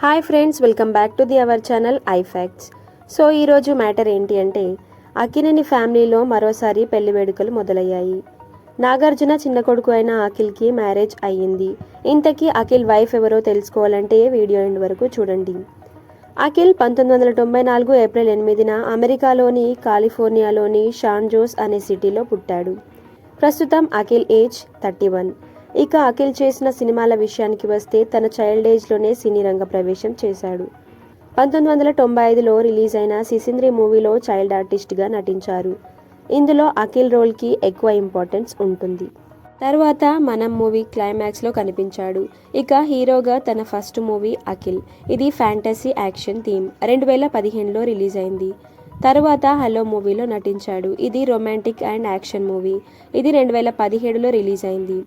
Hi friends, welcome back to our channel I facts. So ఈరోజు matter ఏంటి అంటే, అక్కినేని ఫ్యామిలీలో మరోసారి పెళ్లి వేడుకలు మొదలయ్యాయి. నాగార్జున చిన్న కొడుకు అయిన అఖిల్కి మ్యారేజ్ అయ్యింది. ఇంతకీ అఖిల్ వైఫ్ ఎవరో తెలుసుకోవాలంటే వీడియో ఎండ్ వరకు చూడండి. అఖిల్ 1994 ఏప్రిల్ 8న అమెరికాలోని కాలిఫోర్నియాలోని శాన్ జోస్ అనే సిటీలో పుట్టాడు. ప్రస్తుతం అఖిల్ ఏజ్ 31. ఇక అఖిల్ చేసిన సినిమాల విషయానికి వస్తే తన చైల్డ్ ఏజ్లోనే సినీ రంగ ప్రవేశం చేశాడు. 1995లో రిలీజ్ అయిన సిసింద్రి మూవీలో చైల్డ్ ఆర్టిస్ట్గా నటించారు. ఇందులో అఖిల్ రోల్కి ఎక్కువ ఇంపార్టెన్స్ ఉంటుంది. తర్వాత మనం మూవీ క్లైమాక్స్లో కనిపించాడు. ఇక హీరోగా తన ఫస్ట్ మూవీ అఖిల్. ఇది ఫ్యాంటసీ యాక్షన్ థీమ్. 2015లో రిలీజ్ అయింది. తర్వాత హలో మూవీలో నటించాడు. ఇది రొమాంటిక్ అండ్ యాక్షన్ మూవీ. ఇది 2017లో రిలీజ్ అయింది.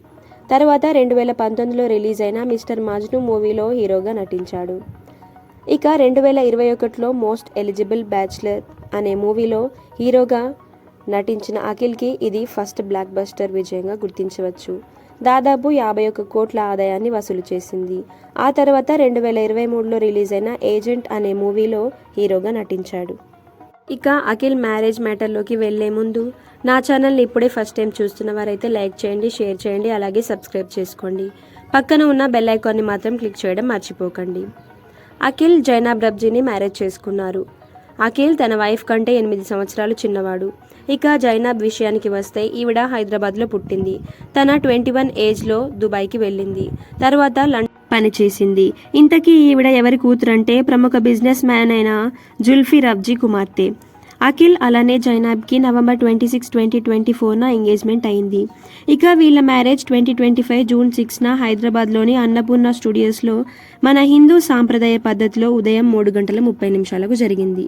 తర్వాత 2019లో రిలీజ్ అయిన మిస్టర్ మజ్ను మూవీలో హీరోగా నటించాడు. ఇక 2021లో మోస్ట్ ఎలిజిబుల్ బ్యాచ్లర్ అనే మూవీలో హీరోగా నటించిన అఖిల్కి ఇది ఫస్ట్ బ్లాక్ బస్టర్ విజయంగా గుర్తించవచ్చు. దాదాపు 51 కోట్ల ఆదాయాన్ని వసూలు చేసింది. ఆ తర్వాత 2023లో రిలీజ్ అయిన ఏజెంట్ అనే మూవీలో హీరోగా నటించాడు. ఇక అఖిల్ మ్యారేజ్ మ్యాటర్లోకి వెళ్లే ముందు నా ఛానల్ని ఇప్పుడే ఫస్ట్ టైం చూస్తున్న వారైతే లైక్ చేయండి, షేర్ చేయండి, అలాగే సబ్స్క్రైబ్ చేసుకోండి. పక్కన ఉన్న బెల్ ఐకాన్ని మాత్రం క్లిక్ చేయడం మర్చిపోకండి. అఖిల్ జైనాబ్ రబ్జీని మ్యారేజ్ చేసుకున్నారు. అఖిల్ తన వైఫ్ కంటే 8 సంవత్సరాలు చిన్నవాడు. ఇక జైనాబ్ విషయానికి వస్తే ఈవిడ హైదరాబాద్లో పుట్టింది. తన 21 ఏజ్లో దుబాయ్కి వెళ్ళింది. తర్వాత లండన్ పనిచేసింది. ఇంతకీ ఈవిడ ఎవరి కూతురంటే ప్రముఖ బిజినెస్ మ్యాన్ అయిన జుల్ఫీ రబ్జీ కుమార్తె. అఖిల్ అలానే జైనాబ్కి నవంబర్ 26, 2024న ఎంగేజ్మెంట్ అయింది. ఇక వీళ్ళ మ్యారేజ్ 2025 జూన్ 6న హైదరాబాద్లోని అన్నపూర్ణ స్టూడియోస్లో మన హిందూ సాంప్రదాయ పద్ధతిలో ఉదయం 3:30 జరిగింది.